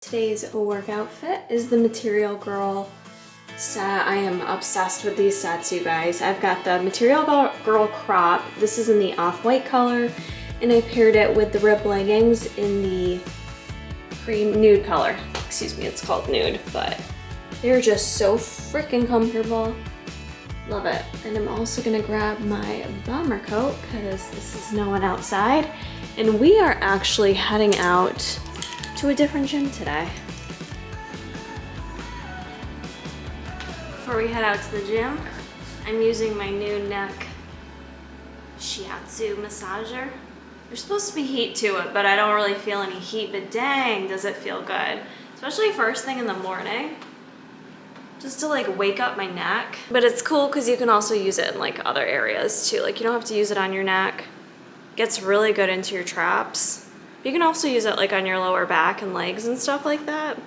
Today's workout fit is the Material Girl set. I am obsessed with these sets, you guys. I've got the Material Girl crop. This is in the off-white color, and I paired it with the rib leggings in the cream nude color. Excuse me, it's called nude, but they're just so freaking comfortable. Love it. And I'm also gonna grab my bomber coat because this is snowing outside, and we are actually heading out to a different gym today. Before we head out to the gym, I'm using my new neck Shiatsu massager. There's supposed to be heat to it, but I don't really feel any heat, but dang, does it feel good. Especially first thing in the morning, just to like wake up my neck. But it's cool because you can also use it in like other areas too. Like you don't have to use it on your neck. It gets really good into your traps. You can also use it like on your lower back and legs and stuff like that.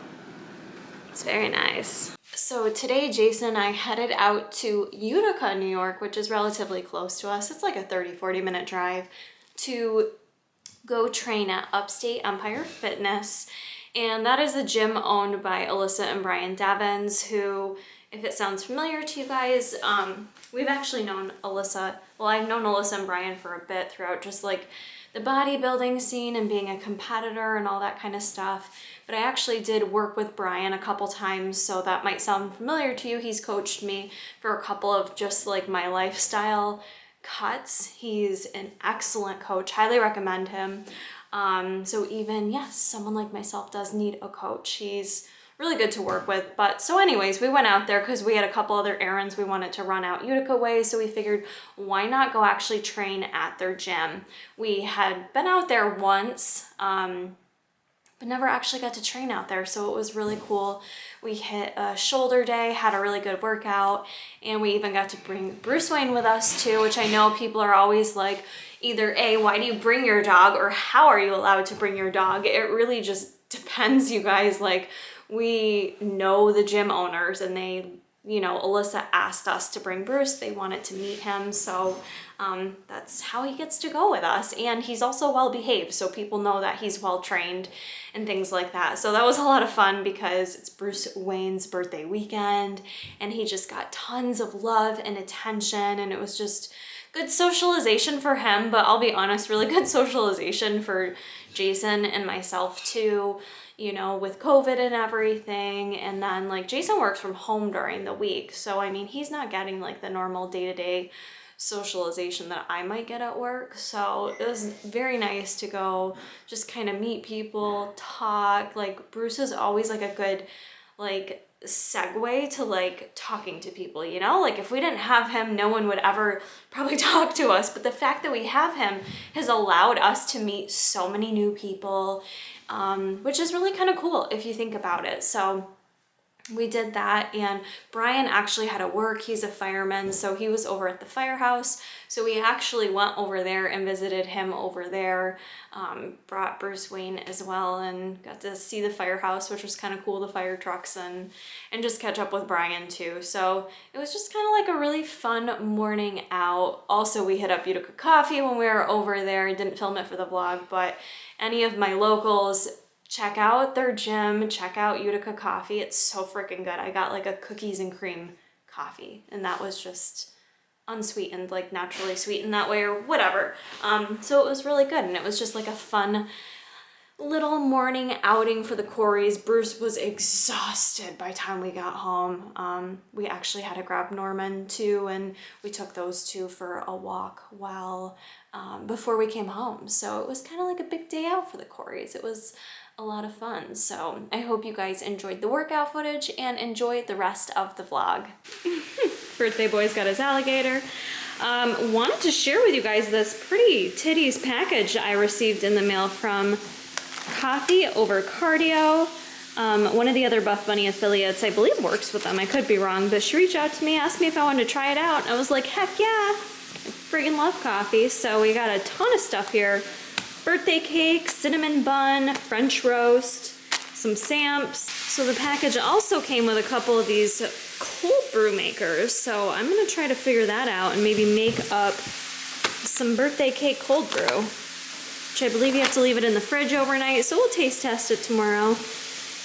It's very nice. So today Jason and I headed out to Utica, New York, which is relatively close to us. It's like a 30-40 minute drive to go train at Upstate Empire Fitness. And that is a gym owned by Alyssa and Brian Devins, who, if it sounds familiar to you guys, we've actually known Alyssa, well, I've known Alyssa and Brian for a bit throughout just like the bodybuilding scene and being a competitor and all that kind of stuff. But I actually did work with Brian a couple times, so that might sound familiar to you. He's coached me for a couple of just like my lifestyle cuts. He's an excellent coach, highly recommend him. So even, yes, someone like myself does need a coach. He's really good to work with. But so anyways, we went out there because we had a couple other errands we wanted to run out Utica way. So we figured, why not go actually train at their gym? We had been out there once, but never actually got to train out there. So it was really cool. We hit a shoulder day, had a really good workout, and we even got to bring Bruce Wayne with us too, which I know people are always like, either A, why do you bring your dog, or how are you allowed to bring your dog? It really just depends, you guys. Like, we know the gym owners, and they, you know, Alyssa asked us to bring Bruce. They wanted to meet him, so that's how he gets to go with us. And he's also well behaved, so people know that he's well trained and things like that. So that was a lot of fun because it's Bruce Wayne's birthday weekend, and he just got tons of love and attention, and it was just good socialization for him. But I'll be honest, really good socialization for Jason and myself too, you know, with COVID and everything. And then like Jason works from home during the week, so I mean, he's not getting like the normal day-to-day socialization that I might get at work. So it was very nice to go just kind of meet people, talk. Like Bruce is always like a good like segue to like talking to people, you know? Like if we didn't have him, no one would ever probably talk to us. But the fact that we have him has allowed us to meet so many new people, which is really kind of cool if you think about it. So we did that, and Brian actually had to work. He's a fireman, so he was over at the firehouse. So we actually went over there and visited him over there, brought Bruce Wayne as well, and got to see the firehouse, which was kind of cool, the fire trucks, and just catch up with Brian too. So it was just kind of like a really fun morning out. Also, we hit up Utica Coffee when we were over there. I didn't film it for the vlog, but any of my locals, check out their gym, check out Utica Coffee. It's so freaking good. I got like a cookies and cream coffee, and that was just unsweetened, like naturally sweetened that way or whatever. So it was really good, and it was just like a fun little morning outing for the Coreys. Bruce was exhausted by the time we got home. We actually had to grab Norman too, and we took those two for a walk while before we came home. So it was kind of like a big day out for the Coreys. It was a lot of fun. So I hope you guys enjoyed the workout footage and enjoyed the rest of the vlog. Birthday boy's got his alligator. Wanted to share with you guys this pretty titties package I received in the mail from Coffee Over Cardio. One of the other Buff Bunny affiliates, I believe, works with them. I could be wrong, but she reached out to me, asked me if I wanted to try it out. I was like, heck yeah, I friggin' love coffee. So we got a ton of stuff here. Birthday cake, cinnamon bun, French roast, some Samps. So the package also came with a couple of these cold brew makers. So I'm gonna try to figure that out and maybe make up some birthday cake cold brew, which I believe you have to leave it in the fridge overnight. So we'll taste test it tomorrow.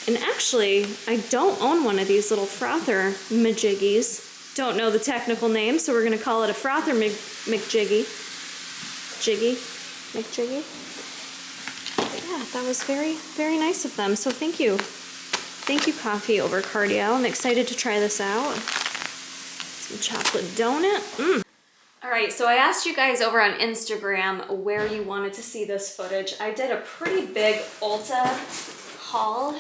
And actually, I don't own one of these little frother majiggies. Don't know the technical name, so we're gonna call it a frother McJiggy. McJiggy. Yeah, that was very, very nice of them, so thank you. Thank you, Coffee Over Cardio. I'm excited to try this out. Some chocolate donut. All right, so I asked you guys over on Instagram where you wanted to see this footage. I did a pretty big Ulta haul.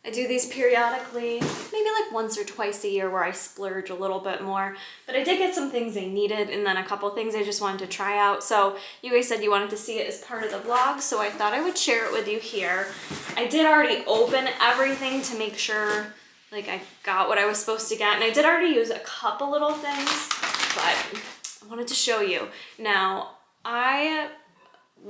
I do these periodically, maybe like once or twice a year where I splurge a little bit more. But I did get some things I needed and then a couple things I just wanted to try out. So you guys said you wanted to see it as part of the vlog, so I thought I would share it with you here. I did already open everything to make sure like I got what I was supposed to get. And I did already use a couple little things, but I wanted to show you. Now,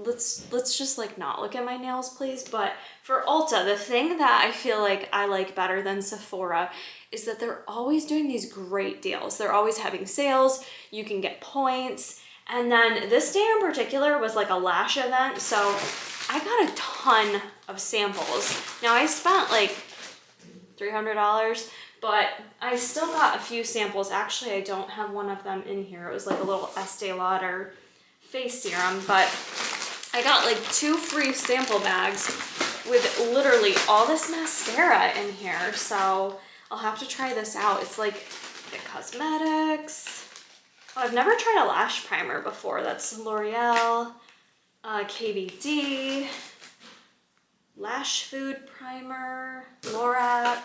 let's just like not look at my nails, please. But for Ulta, the thing that I feel like I like better than Sephora is that they're always doing these great deals. They're always having sales. You can get points. And then this day in particular was like a lash event. So I got a ton of samples. Now I spent like $300, but I still got a few samples. Actually, I don't have one of them in here. It was like a little Estee Lauder face serum, but I got like 2 free sample bags with literally all this mascara in here. So I'll have to try this out. It's like the cosmetics. Oh, I've never tried a lash primer before. That's L'Oreal, KVD, Lash Food Primer, Lorac.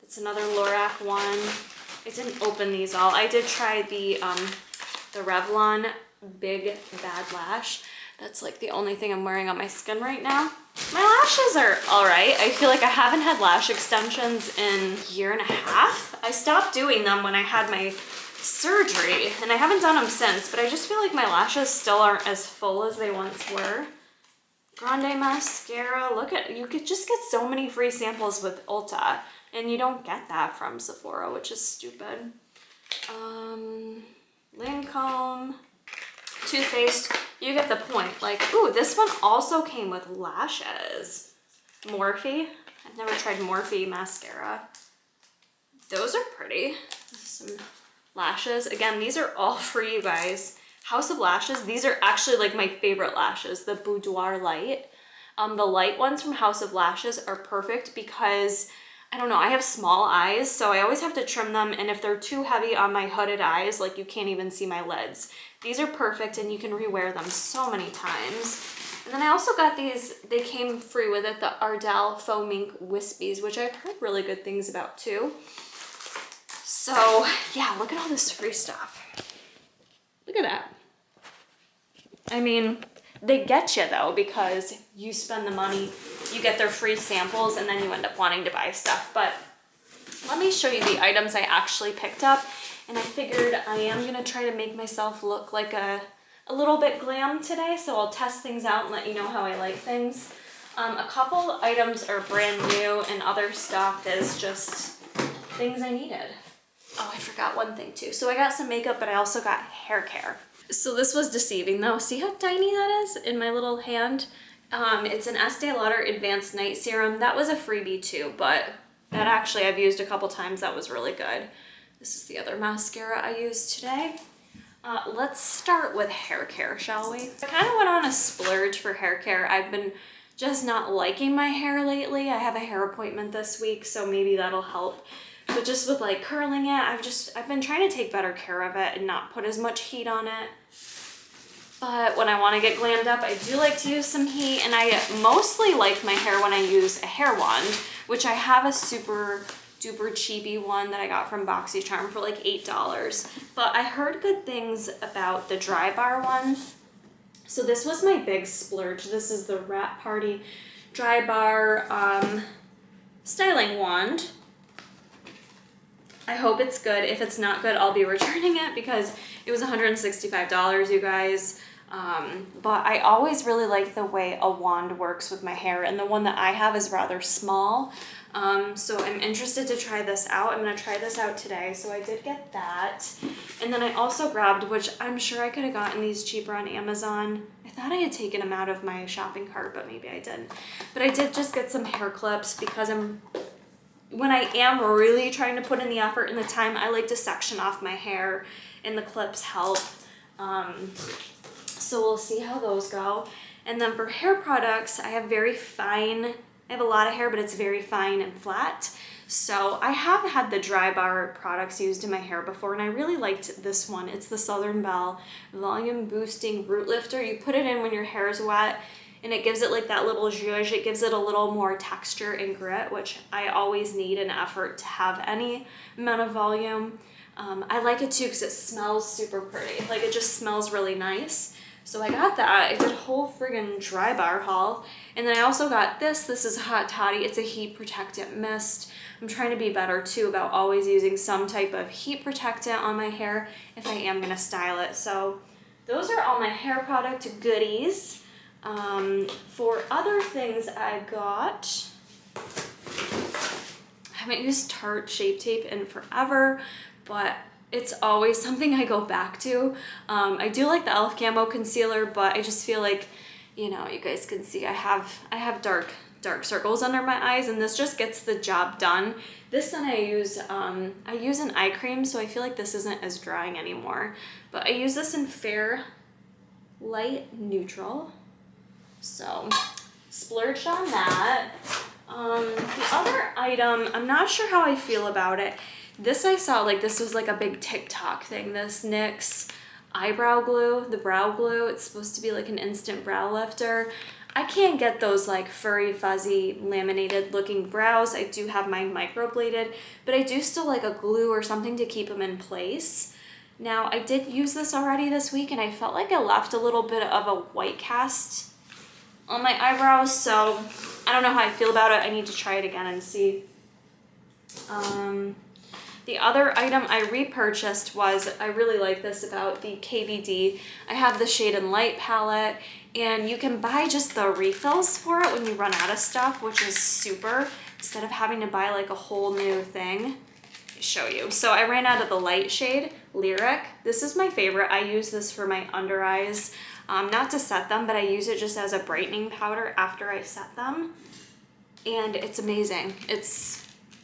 That's another Lorac one. I didn't open these all. I did try the Revlon Big Bad Lash. That's like the only thing I'm wearing on my skin right now. My lashes are all right. I feel like I haven't had lash extensions in a year and a half. I stopped doing them when I had my surgery, and I haven't done them since, but I just feel like my lashes still aren't as full as they once were. Grande mascara. Look at, you could just get so many free samples with Ulta, and you don't get that from Sephora, which is stupid. Lancome, Too Faced. You get the point. Like, ooh, this one also came with lashes. Morphe. I've never tried Morphe mascara. Those are pretty. Some lashes. Again, these are all for you guys. House of Lashes. These are actually like my favorite lashes. The Boudoir Light. The light ones from House of Lashes are perfect because, I don't know, I have small eyes, so I always have to trim them, and if they're too heavy on my hooded eyes, like you can't even see my lids. These are perfect, and you can rewear them so many times. And then I also got these, they came free with it, the Ardell Faux Mink Wispies, which I've heard really good things about too. So yeah, look at all this free stuff. Look at that. I mean, they get you though, because you spend the money, you get their free samples, and then you end up wanting to buy stuff. But let me show you the items I actually picked up. And I figured I am gonna try to make myself look like a little bit glam today, so I'll test things out and let you know how I like things. A couple items are brand new, and other stuff is just things I needed. Oh, I forgot one thing too. So I got some makeup, but I also got hair care. So this was deceiving though. See how tiny that is in my little hand? It's an Estee Lauder Advanced Night Serum. That was a freebie too, but that actually I've used a couple times. That was really good. This is the other mascara I used today. Let's start with hair care, shall we? I kind of went on a splurge for hair care. I've been just not liking my hair lately. I have a hair appointment this week, so maybe that'll help. But just with like curling it, I've been trying to take better care of it and not put as much heat on it. But when I want to get glammed up, I do like to use some heat, and I mostly like my hair when I use a hair wand, which I have a super duper cheapy one that I got from BoxyCharm for like $8. But I heard good things about the dry bar one. So this was my big splurge. This is the Wrap Party Dry Bar styling wand. I hope it's good. If it's not good, I'll be returning it because it was $165, you guys. But I always really like the way a wand works with my hair, and the one that I have is rather small. So I'm interested to try this out. I'm gonna try this out today. So I did get that. And then I also grabbed, which I'm sure I could have gotten these cheaper on Amazon. I thought I had taken them out of my shopping cart, but maybe I didn't. But I did just get some hair clips because when I am really trying to put in the effort and the time, I like to section off my hair, and the clips help. So we'll see how those go. And then for hair products, I have a lot of hair, but it's very fine and flat. So I have had the Dry Bar products used in my hair before, and I really liked this one. It's the Southern Belle Volume Boosting Root Lifter. You put it in when your hair is wet, and it gives it like that little zhuzh. It gives it a little more texture and grit, which I always need an effort to have any amount of volume. I like it too because it smells super pretty. Like, it just smells really nice. So I got that. I did a whole friggin' Dry Bar haul. And then I also got this. This is Hot Toddy. It's a heat protectant mist. I'm trying to be better too about always using some type of heat protectant on my hair if I am gonna style it. So those are all my hair product goodies. For other things I got, I haven't used Tarte Shape Tape in forever, but it's always something I go back to. I do like the e.l.f. Camo Concealer, but I just feel like, you know, you guys can see I have dark circles under my eyes, and this just gets the job done. This one I use an eye cream, so I feel like this isn't as drying anymore. But I use this in Fair Light Neutral. So splurged on that. The other item, I'm not sure how I feel about it. This I saw, like, this was like a big TikTok thing, this NYX Eyebrow Glue, the brow glue. It's supposed to be like an instant brow lifter. I can't get those like furry, fuzzy, laminated looking brows. I do have mine microbladed, but I do still like a glue or something to keep them in place. Now, I did use this already this week, and I felt like I left a little bit of a white cast on my eyebrows, so I don't know how I feel about it. I need to try it again and see. The other item I repurchased was, I really like this about the KVD. I have the Shade and Light palette, and you can buy just the refills for it when you run out of stuff, which is super, instead of having to buy like a whole new thing. Let me show you. So I ran out of the light shade, Lyric. This is my favorite. I use this for my under eyes, not to set them, but I use it just as a brightening powder after I set them. And it's amazing.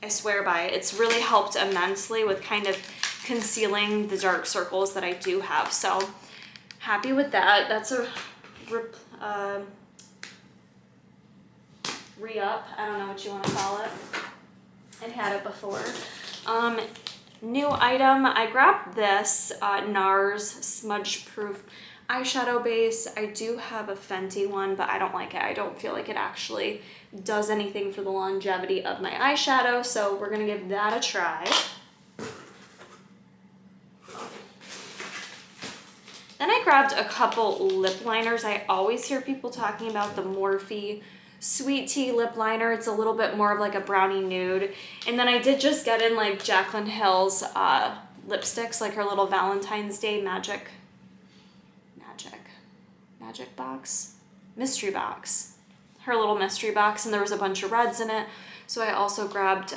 I swear by it. It's really helped immensely with kind of concealing the dark circles that I do have. So happy with that. That's a re-up. I don't know what you want to call it. I'd had it before. New item. I grabbed this Nars Smudge Proof eyeshadow base. I do have a Fenty one, but I don't like it. I don't feel like it actually does anything for the longevity of my eyeshadow, so we're gonna give that a try. Then I grabbed a couple lip liners. I always hear people talking about the Morphe Sweet Tea lip liner. It's a little bit more of like a brownie nude. And then I did just get in like Jaclyn Hill's lipsticks, like her little Valentine's Day magic box, mystery box, her little mystery box, and there was a bunch of reds in it. So I also grabbed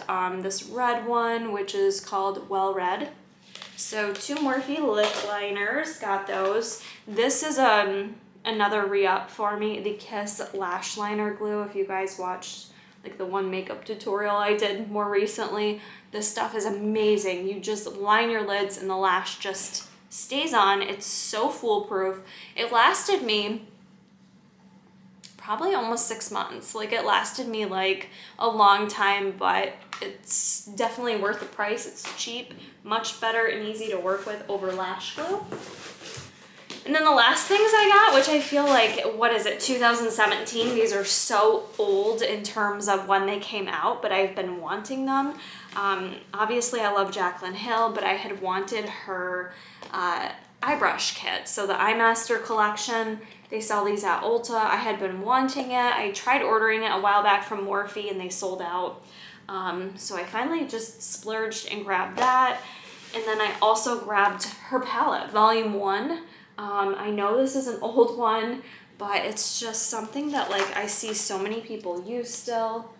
this red one, which is called Well Red. So 2 Morphe lip liners, got those. This is another re-up for me, the Kiss Lash Liner Glue. If you guys watched like the one makeup tutorial I did more recently, this stuff is amazing. You just line your lids and the lash just stays on. It's so foolproof. It lasted me probably almost 6 months. Like, it lasted me like a long time, but it's definitely worth the price. It's cheap, much better and easy to work with over lash glue. And then the last things I got, which I feel like, what is it, 2017? These are so old in terms of when they came out, but I've been wanting them. Obviously, I love Jaclyn Hill, but I had wanted her eye brush kit. So the Eye Master collection, they sell these at Ulta. I had been wanting it. I tried ordering it a while back from Morphe, and they sold out. So I finally just splurged and grabbed that. And then I also grabbed her palette, Volume 1. I know this is an old one, but it's just something that like I see so many people use still.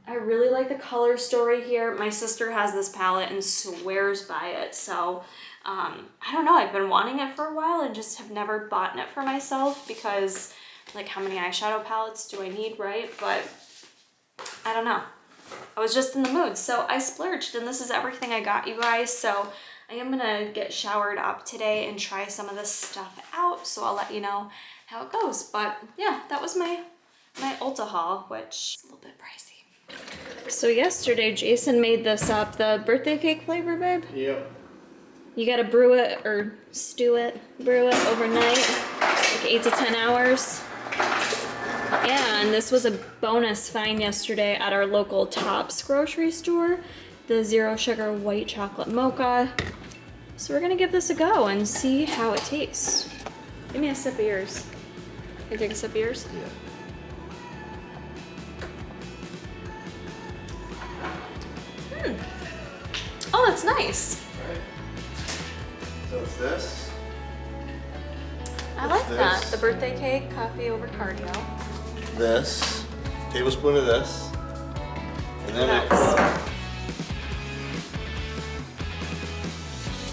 I really like the color story here. My sister has this palette and swears by it. So I don't know, I've been wanting it for a while and just have never bought it for myself because like how many eyeshadow palettes do I need, right? But I don't know. I was just in the mood. So I splurged and this is everything I got, you guys. So I am gonna get showered up today and try some of this stuff out. So I'll let you know how it goes. But yeah, that was my Ulta haul, which is a little bit pricey. So yesterday, Jason made this up, the birthday cake flavor, babe? Yep. You gotta brew it or brew it overnight, like 8 to 10 hours. And this was a bonus find yesterday at our local Tops grocery store, the zero sugar white chocolate mocha. So we're gonna give this a go and see how it tastes. Give me a sip of yours. Can you take a sip of yours? Yeah. Oh, that's nice. Right. So it's this. I like that. The birthday cake, coffee over cardio. This. Tablespoon of this. And then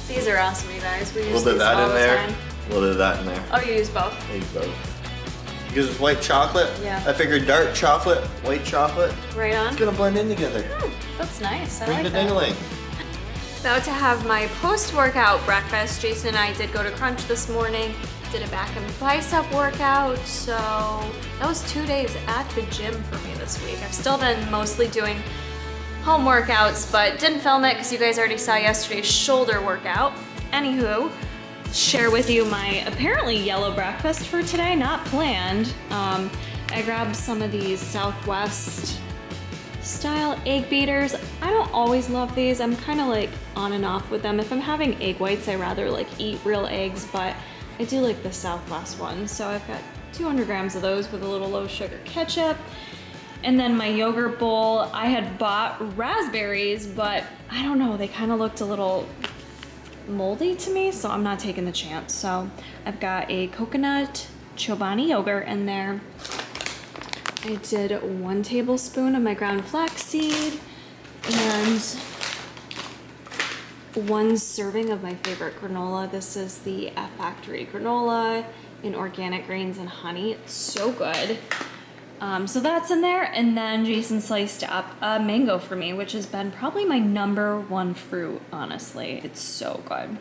These are awesome, you guys. We a use little bit of these that all in the there. time. A little bit of that in there. Oh, you use both? I use both. Because it's white chocolate. Yeah. I figured dark chocolate, white chocolate. Right on. It's gonna blend in together. That's nice. I Bring like the that. ding-a-ling. About to have my post-workout breakfast. Jason and I did go to Crunch this morning, did a back and bicep workout, so that was 2 days at the gym for me this week. I've still been mostly doing home workouts, but didn't film it because you guys already saw yesterday's shoulder workout. Anywho, share with you my apparently yellow breakfast for today, not planned. I grabbed some of these Southwest style egg beaters. I don't always love these. I'm kind of like on and off with them. If I'm having egg whites, I rather like eat real eggs, but I do like the Southwest ones. So I've got 200 grams of those with a little low sugar ketchup. And then my yogurt bowl, I had bought raspberries, but I don't know, they kind of looked a little moldy to me, so I'm not taking the chance. So I've got a coconut Chobani yogurt in there. I did 1 tablespoon of my ground flaxseed and 1 serving of my favorite granola. This is the F Factory granola in organic grains and honey. It's so good. So that's in there, and then Jason sliced up a mango for me, which has been probably my #1 fruit, honestly. It's so good.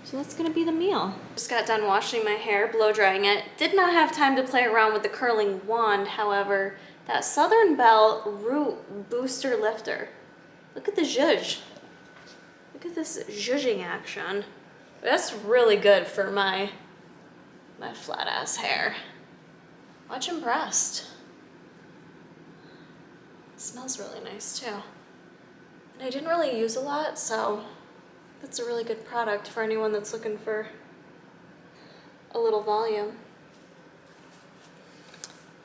So that's gonna be the meal. Just got done washing my hair, blow drying it. Did not have time to play around with the curling wand, however, that Southern Belle Root Booster Lifter. Look at the zhuzh. Look at this zhuzhing action. That's really good for my flat ass hair. Much impressed. Smells really nice too. And I didn't really use a lot, so that's a really good product for anyone that's looking for a little volume.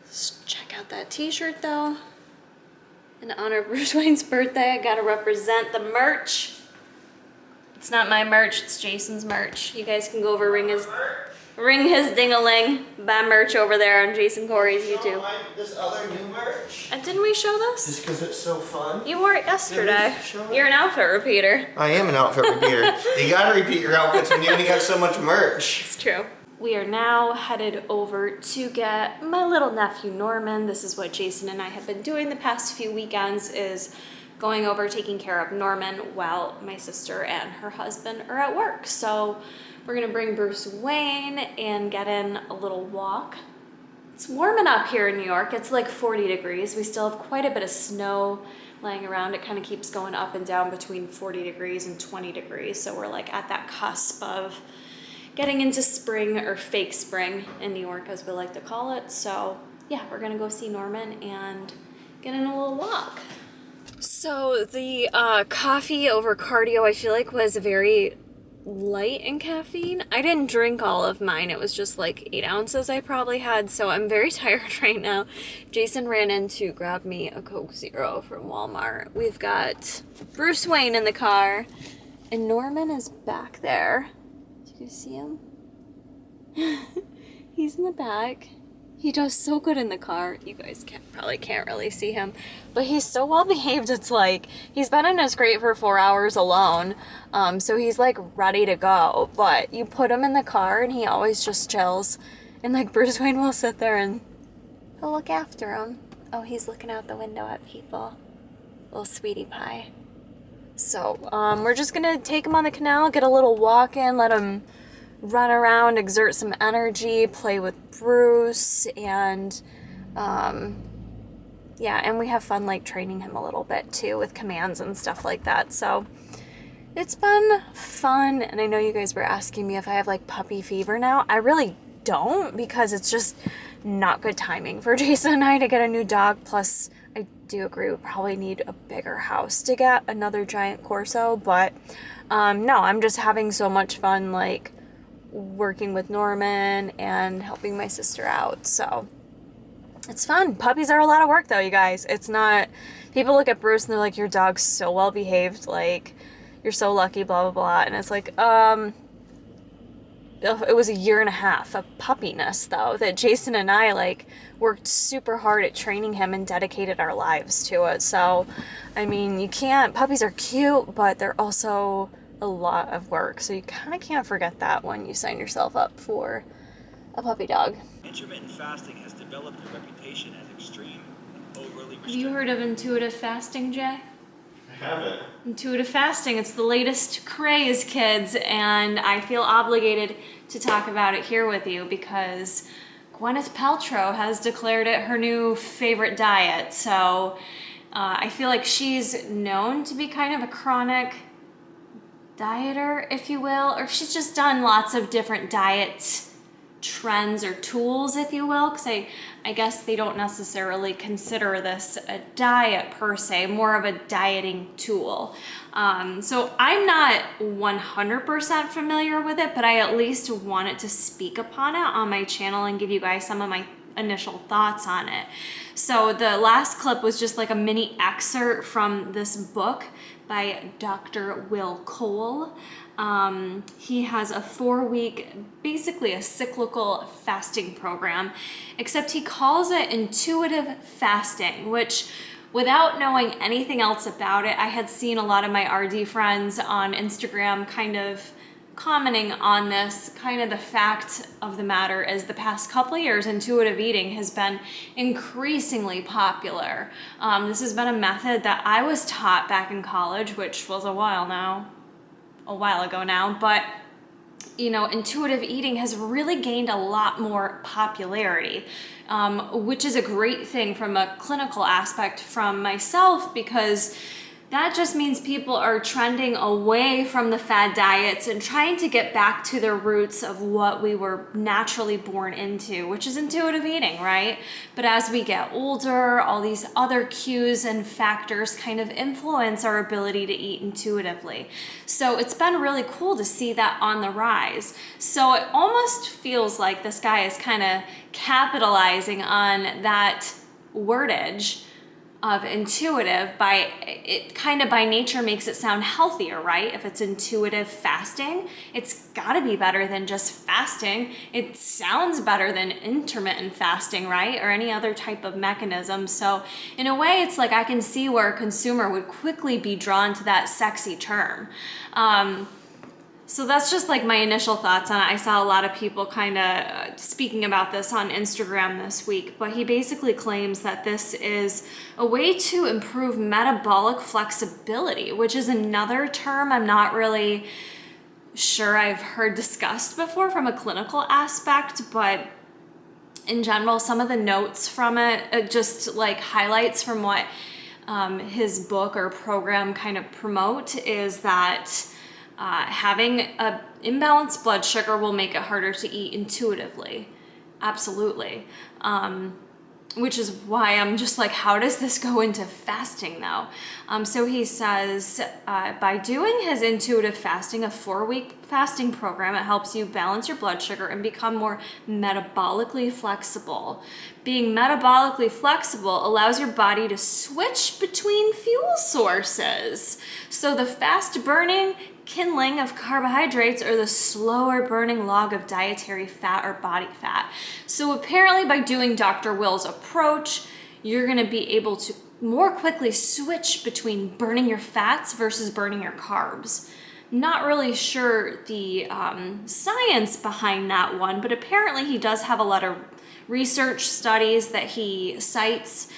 Let's check out that t-shirt though. In honor of Bruce Wayne's birthday, I gotta represent the merch. It's not my merch, it's Jason's merch. You guys can go over ring his ding-a-ling, buy merch over there on Jason Corey's YouTube. This other new merch? And didn't we show this? Just because it's so fun. You wore it yesterday. Did we show it? You're an outfit repeater. I am an outfit repeater. You gotta repeat your outfits when you only got so much merch. It's true. We are now headed over to get my little nephew Norman. This is what Jason and I have been doing the past few weekends, is going over taking care of Norman while my sister and her husband are at work. So we're gonna bring Bruce Wayne and get in a little walk. It's warming up here in New York. It's like 40 degrees. We still have quite a bit of snow laying around. It kind of keeps going up and down between 40 degrees and 20 degrees. So we're like at that cusp of getting into spring, or fake spring in New York, as we like to call it. So yeah, we're gonna go see Norman and get in a little walk. So the coffee over cardio, I feel like, was very light in caffeine. I didn't drink all of mine. It was just like 8 ounces I probably had, so I'm very tired right now. Jason ran in to grab me a Coke Zero from Walmart. We've got Bruce Wayne in the car, and Norman is back there. Do you see him? He's in the back. He does so good in the car. You guys probably can't really see him, but he's so well behaved. It's like he's been in his crate for 4 hours alone, so he's like ready to go. But you put him in the car and he always just chills, and like Bruce Wayne will sit there and he'll look after him. Oh, he's looking out the window at people. Little sweetie pie. So we're just gonna take him on the canal, get a little walk in, let him run around, exert some energy, play with Bruce, and yeah, and we have fun like training him a little bit too with commands and stuff like that. So it's been fun. And I know you guys were asking me if I have like puppy fever now. I really don't, because it's just not good timing for Jason and I to get a new dog. Plus I do agree we probably need a bigger house to get another giant Corso, but no, I'm just having so much fun like working with Norman and helping my sister out. So it's fun. Puppies are a lot of work though, you guys. It's not, people look at Bruce and they're like, your dog's so well behaved, like you're so lucky, blah blah blah. And it's like it was a year and a half of puppiness though that Jason and I like worked super hard at training him and dedicated our lives to it. So I mean, you can't, puppies are cute, but they're also a lot of work, so you kind of can't forget that when you sign yourself up for a puppy dog. Intermittent fasting has developed a reputation as extreme and overly restrictive. Have you heard of intuitive fasting, Jay? I haven't. Intuitive fasting, it's the latest craze, kids, and I feel obligated to talk about it here with you because Gweneth Paltrow has declared it her new favorite diet. So I feel like she's known to be kind of a chronic dieter, if you will, or she's just done lots of different diet trends or tools, if you will, because I guess they don't necessarily consider this a diet per se, more of a dieting tool. So I'm not 100% familiar with it, but I at least wanted to speak upon it on my channel and give you guys some of my initial thoughts on it. So the last clip was just like a mini excerpt from this book by Dr. Will Cole. He has a 4-week, basically a cyclical fasting program, except he calls it intuitive fasting, which without knowing anything else about it, I had seen a lot of my RD friends on Instagram kind of commenting on this. Kind of the fact of the matter is the past couple of years, intuitive eating has been increasingly popular. This has been a method that I was taught back in college, which was a while ago now, but you know, intuitive eating has really gained a lot more popularity, which is a great thing from a clinical aspect from myself, because that just means people are trending away from the fad diets and trying to get back to their roots of what we were naturally born into, which is intuitive eating, right? But as we get older, all these other cues and factors kind of influence our ability to eat intuitively. So it's been really cool to see that on the rise. So it almost feels like this guy is kind of capitalizing on that wordage of intuitive by it, kind of by nature makes it sound healthier, right? If it's intuitive fasting, it's got to be better than just fasting. It sounds better than intermittent fasting, right? Or any other type of mechanism. So in a way, it's like I can see where a consumer would quickly be drawn to that sexy term. So that's just like my initial thoughts on it. I saw a lot of people kind of speaking about this on Instagram this week, but he basically claims that this is a way to improve metabolic flexibility, which is another term I'm not really sure I've heard discussed before from a clinical aspect, but in general, some of the notes from it just like highlights from what his book or program kind of promote is that having an imbalanced blood sugar will make it harder to eat intuitively. Absolutely. Which is why I'm just like, how does this go into fasting though? So he says, by doing his intuitive fasting, a 4-week fasting program, it helps you balance your blood sugar and become more metabolically flexible. Being metabolically flexible allows your body to switch between fuel sources. So the fast burning kindling of carbohydrates or the slower burning log of dietary fat or body fat. So apparently by doing Dr. Will's approach, you're gonna be able to more quickly switch between burning your fats versus burning your carbs. Not really sure the science behind that one, but apparently he does have a lot of research studies that he cites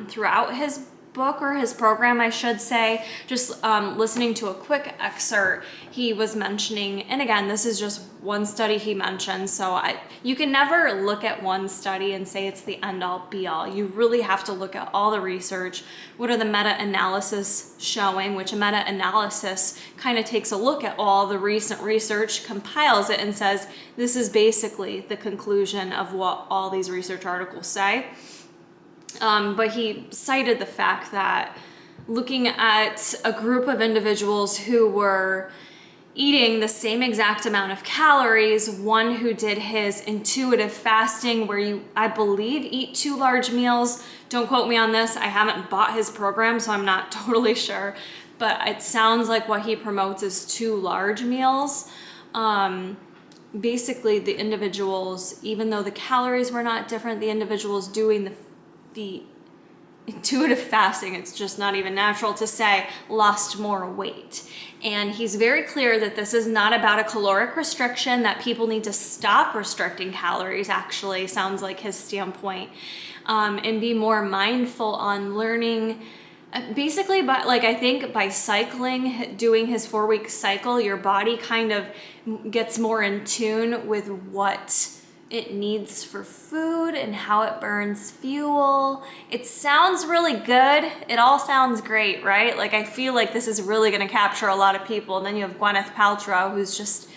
throughout his book, or his program, I should say. Just listening to a quick excerpt, he was mentioning, and again, this is just one study he mentioned, so you can never look at one study and say it's the end-all be-all. You really have to look at all the research. What are the meta-analysis showing? Which a meta-analysis kind of takes a look at all the recent research, compiles it, and says, this is basically the conclusion of what all these research articles say. But he cited the fact that looking at a group of individuals who were eating the same exact amount of calories, one who did his intuitive fasting where you, I believe, eat 2 large meals. Don't quote me on this. I haven't bought his program, so I'm not totally sure. But it sounds like what he promotes is 2 large meals. Basically, the individuals, even though the calories were not different, the individuals doing the intuitive fasting, it's just not even natural to say, lost more weight. And he's very clear that this is not about a caloric restriction, that people need to stop restricting calories, actually sounds like his standpoint, and be more mindful on learning. Basically, but like I think by cycling, doing his 4-week cycle, your body kind of gets more in tune with what it needs for food and how it burns fuel. It sounds really good. It all sounds great, right? Like I feel like this is really gonna capture a lot of people. And then you have Gweneth Paltrow, who's just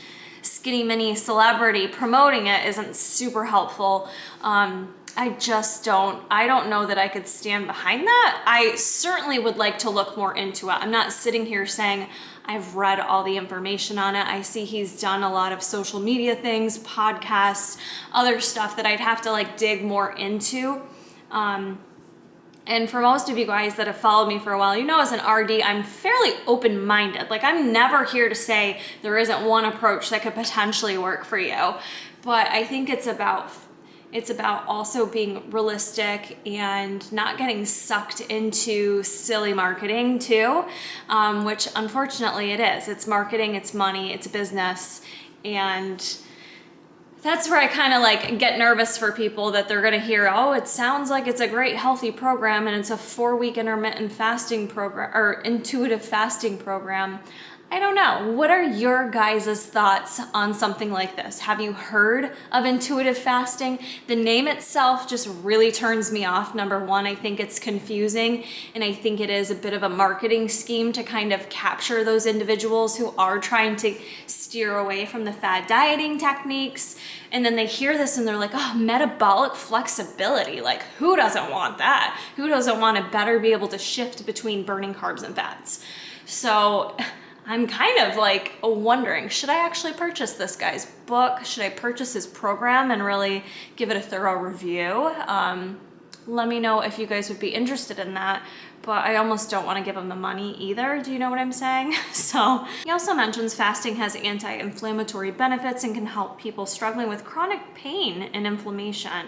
skinny mini celebrity, promoting it isn't super helpful. I don't know that I could stand behind that. I certainly would like to look more into it. I'm not sitting here saying I've read all the information on it. I see he's done a lot of social media things, podcasts, other stuff that I'd have to like dig more into. And for most of you guys that have followed me for a while, you know as an RD, I'm fairly open-minded. Like I'm never here to say there isn't one approach that could potentially work for you. But I think it's about also being realistic and not getting sucked into silly marketing too, which unfortunately it is. It's marketing, it's money, it's business. And that's where I kind of like get nervous for people that they're gonna hear, oh, it sounds like it's a great healthy program and it's a 4-week intermittent fasting program or intuitive fasting program. I don't know. What are your guys' thoughts on something like this? Have you heard of intuitive fasting? The name itself just really turns me off. Number one, I think it's confusing, and I think it is a bit of a marketing scheme to kind of capture those individuals who are trying to steer away from the fad dieting techniques. And then they hear this and they're like, oh, metabolic flexibility. Like, who doesn't want that? Who doesn't want to better be able to shift between burning carbs and fats? So I'm kind of like wondering, should I actually purchase this guy's book? Should I purchase his program and really give it a thorough review? Let me know if you guys would be interested in that, but I almost don't want to give him the money either. Do you know what I'm saying? So he also mentions fasting has anti-inflammatory benefits and can help people struggling with chronic pain and inflammation,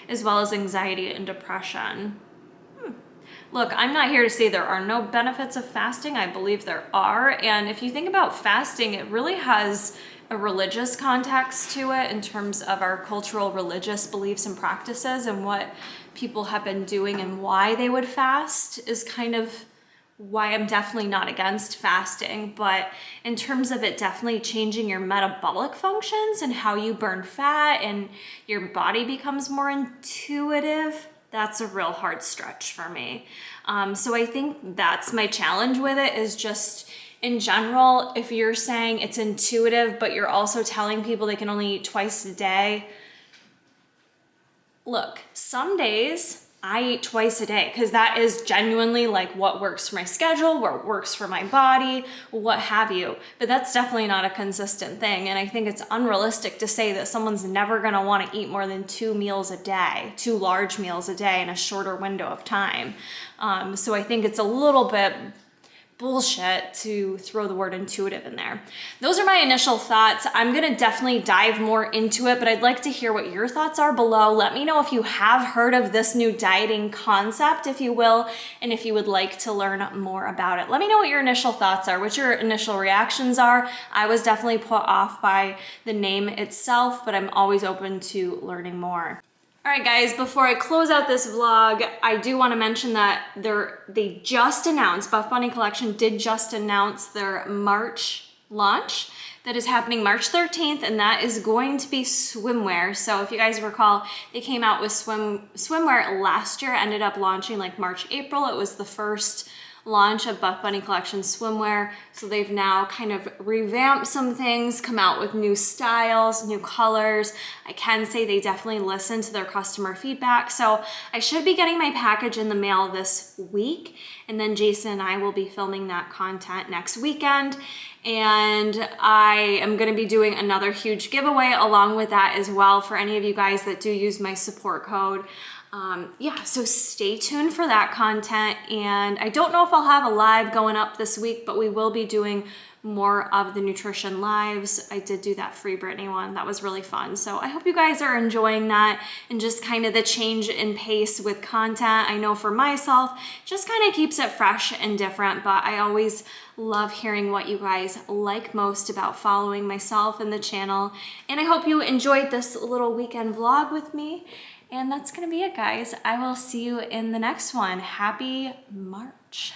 as well as anxiety and depression. Look, I'm not here to say there are no benefits of fasting. I believe there are. And if you think about fasting, it really has a religious context to it in terms of our cultural religious beliefs and practices, and what people have been doing and why they would fast is kind of why I'm definitely not against fasting. But in terms of it definitely changing your metabolic functions and how you burn fat and your body becomes more intuitive, that's a real hard stretch for me. So I think that's my challenge with it, is just in general, if you're saying it's intuitive, but you're also telling people they can only eat twice a day. Look, some days I eat twice a day because that is genuinely like what works for my schedule, what works for my body, what have you. But that's definitely not a consistent thing. And I think it's unrealistic to say that someone's never gonna wanna eat more than 2 meals a day, 2 large meals a day in a shorter window of time. So I think it's a little bit bullshit to throw the word intuitive in there. Those are my initial thoughts. I'm gonna definitely dive more into it, but I'd like to hear what your thoughts are below. Let me know if you have heard of this new dieting concept, if you will, and if you would like to learn more about it. Let me know what your initial thoughts are, what your initial reactions are. I was definitely put off by the name itself, but I'm always open to learning more. All right, guys, before I close out this vlog, I do want to mention that they just announced, Buff Bunny Collection did just announce their March launch that is happening March 13th, and that is going to be swimwear. So if you guys recall, they came out with swimwear last year, ended up launching like March, April. It was the first launch of Buff Bunny Collection swimwear. So they've now kind of revamped some things, come out with new styles, new colors. I can say they definitely listen to their customer feedback. So I should be getting my package in the mail this week. And then Jason and I will be filming that content next weekend. And I am gonna be doing another huge giveaway along with that as well for any of you guys that do use my support code. Yeah, so stay tuned for that content. And I don't know if I'll have a live going up this week, but we will be doing more of the nutrition lives. I did do that Free Britney one. That was really fun. So I hope you guys are enjoying that and just kind of the change in pace with content. I know for myself, just kind of keeps it fresh and different, but I always love hearing what you guys like most about following myself and the channel. And I hope you enjoyed this little weekend vlog with me. And that's gonna be it, guys. I will see you in the next one. Happy March.